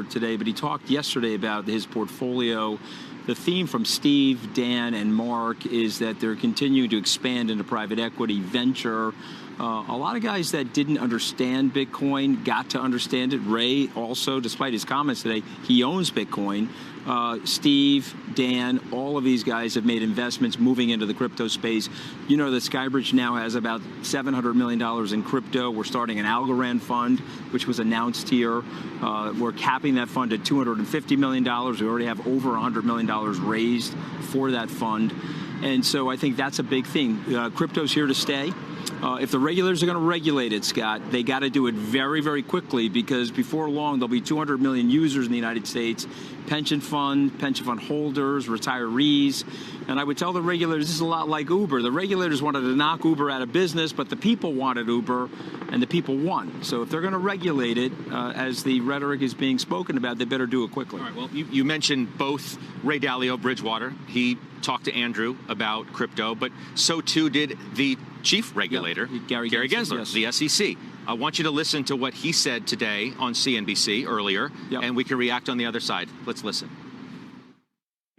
here today, but he talked yesterday about his portfolio. The theme from Steve, Dan, and Mark is that they're continuing to expand into private equity, venture. A lot of guys that didn't understand Bitcoin got to understand it. Ray also, despite his comments today, he owns Bitcoin. Steve, Dan, all of these guys have made investments moving into the crypto space. You know that Skybridge now has about $700 million in crypto. We're starting an Algorand fund, which was announced here. We're capping that fund at $250 million. We already have over $100 million raised for that fund. And so I think that's a big thing. Crypto's here to stay. If the regulators are going to regulate it, Scott, they got to do it very, very quickly, because before long there'll be 200 million users in the United States, pension fund holders, retirees. And I would tell the regulators, this is a lot like Uber. The regulators wanted to knock Uber out of business, but the people wanted Uber, and the people won. So if they're going to regulate it, as the rhetoric is being spoken about, they better do it quickly. All right, well, you mentioned both Ray Dalio, Bridgewater. He talked to Andrew about crypto, but so too did the chief regulator, Gary Gensler, yes. The SEC. I want you to listen to what he said today on CNBC earlier, and we can react on the other side. Let's listen.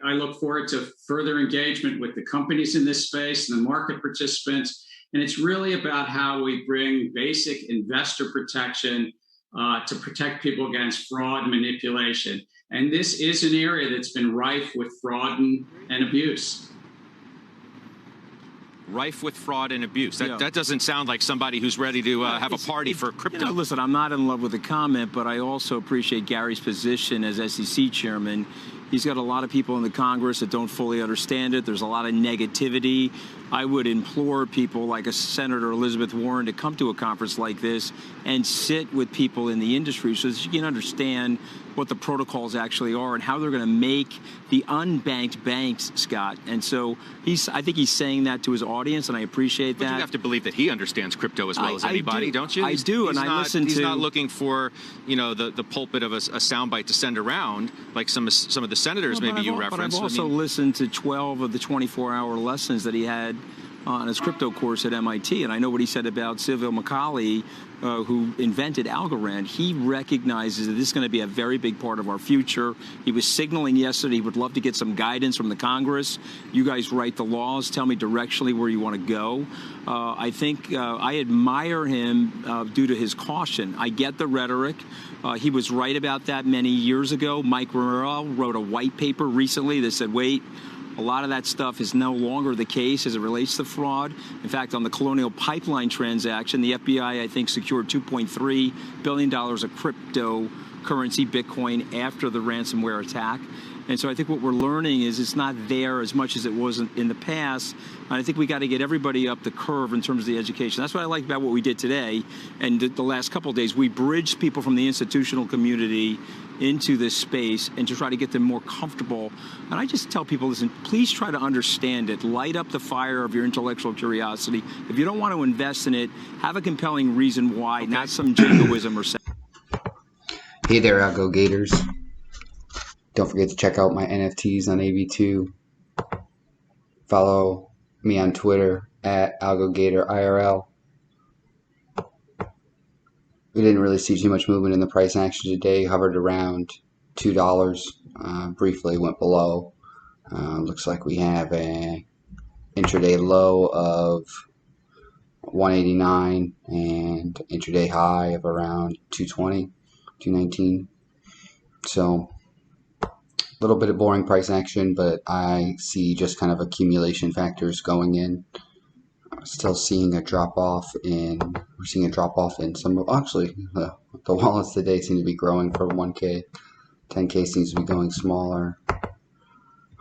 I look forward to further engagement with the companies in this space and the market participants. And it's really about how we bring basic investor protection to protect people against fraud and manipulation. And this is an area that's been rife with fraud and abuse. Rife with fraud and abuse. That doesn't sound like somebody who's ready to have a party for crypto. You know, listen, I'm not in love with the comment, but I also appreciate Gary's position as SEC chairman. He's got a lot of people in the Congress that don't fully understand it. There's a lot of negativity. I would implore people like a Senator Elizabeth Warren to come to a conference like this and sit with people in the industry so that you can understand what the protocols actually are and how they're going to make the unbanked banks, Scott. And so I think he's saying that to his audience, and I appreciate that. But you have to believe that he understands crypto as well as anybody, don't you? I do, and I listen to... He's not looking for, you know, the pulpit of a soundbite to send around, like some of the senators maybe you referenced. But I've also listened to 12 of the 24-hour lessons that he had on his crypto course at MIT, and I know what he said about Sylvia Macaulay, who invented Algorand. He recognizes that this is going to be a very big part of our future. He was signaling yesterday he would love to get some guidance from the Congress. You guys write the laws. Tell me directionally where you want to go. I think I admire him due to his caution. I get the rhetoric. He was right about that many years ago. Mike Morrell wrote a white paper recently that said, wait, a lot of that stuff is no longer the case as it relates to fraud. In fact, on the Colonial Pipeline transaction, the FBI, I think, secured $2.3 billion of cryptocurrency, Bitcoin, after the ransomware attack. And so I think what we're learning is it's not there as much as it was in the past. And I think we got to get everybody up the curve in terms of the education. That's what I like about what we did today. And the last couple of days, we bridged people from the institutional community into this space and to try to get them more comfortable. And I just tell people, listen, please try to understand it. Light up the fire of your intellectual curiosity. If you don't want to invest in it, have a compelling reason why, not some jingoism or something. Hey there, ALGO Gators. Don't forget to check out my NFTs on AV2. Follow me on Twitter at AlgoGatorIRL. We didn't really see too much movement in the price action today. Hovered around $2. Briefly went below. Looks like we have a intraday low of 189 and intraday high of around 220, 219. So a little bit of boring price action, but I see just kind of accumulation factors going in. Still seeing a drop off in. We're seeing a drop off in some. Actually, the wallets today seem to be growing for 1K. 10K seems to be going smaller.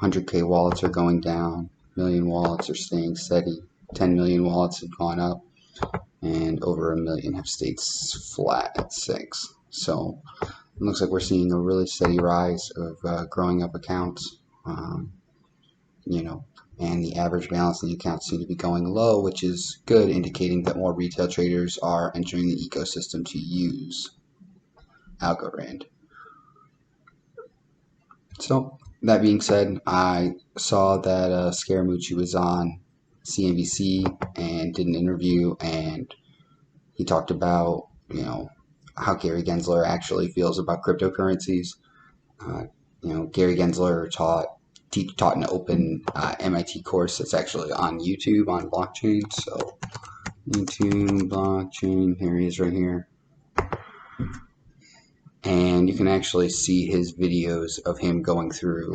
100K wallets are going down. Million wallets are staying steady. 10 million wallets have gone up, and over 1 million have stayed flat at 6. So it looks like we're seeing a really steady rise of growing up accounts. And the average balance in the accounts seem to be going low, which is good, indicating that more retail traders are entering the ecosystem to use Algorand. So that being said, I saw that Scaramucci was on CNBC and did an interview, and he talked about, how Gary Gensler actually feels about cryptocurrencies. Gary Gensler taught an open MIT course that's actually on YouTube on blockchain. So YouTube blockchain, here he is right here. And you can actually see his videos of him going through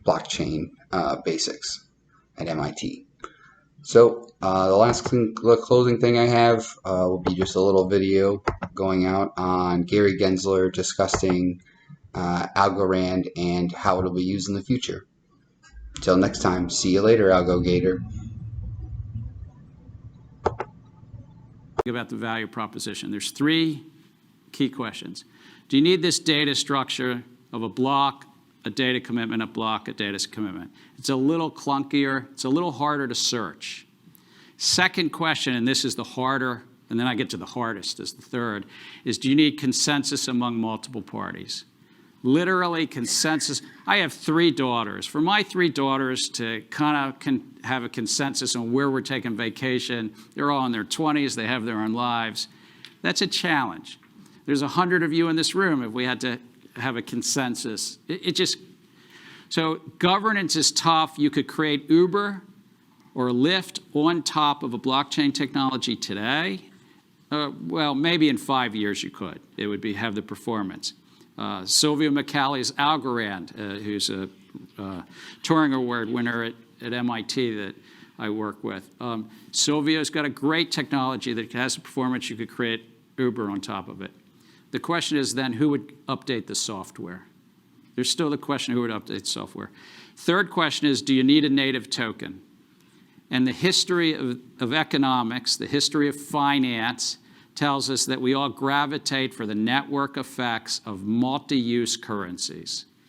blockchain basics at MIT. So the last closing thing I have will be just a little video going out on Gary Gensler discussing Algorand and how it'll be used in the future. Until next time, see you later, Algo Gator. About the value proposition. There's 3 key questions. Do you need this data structure of a block, a data commitment, a block, a data commitment? It's a little clunkier. It's a little harder to search. Second question, and this is the harder, and then I get to the hardest as the third, is do you need consensus among multiple parties? Literally consensus. I have 3 daughters. For my 3 daughters to kind of have a consensus on where we're taking vacation, they're all in their 20s, they have their own lives. That's a challenge. There's 100 of you in this room if we had to have a consensus. So governance is tough. You could create Uber or Lyft on top of a blockchain technology today. Well, maybe in 5 years you could. It would have the performance. Sylvia McCally's Algorand, who's a Turing Award winner at MIT that I work with. Sylvia's got a great technology that has the performance. You could create Uber on top of it. The question is then who would update the software? There's still the question who would update software. Third question is, do you need a native token? And the history of economics, the history of finance, tells us that we all gravitate for the network effects of multi-use currencies.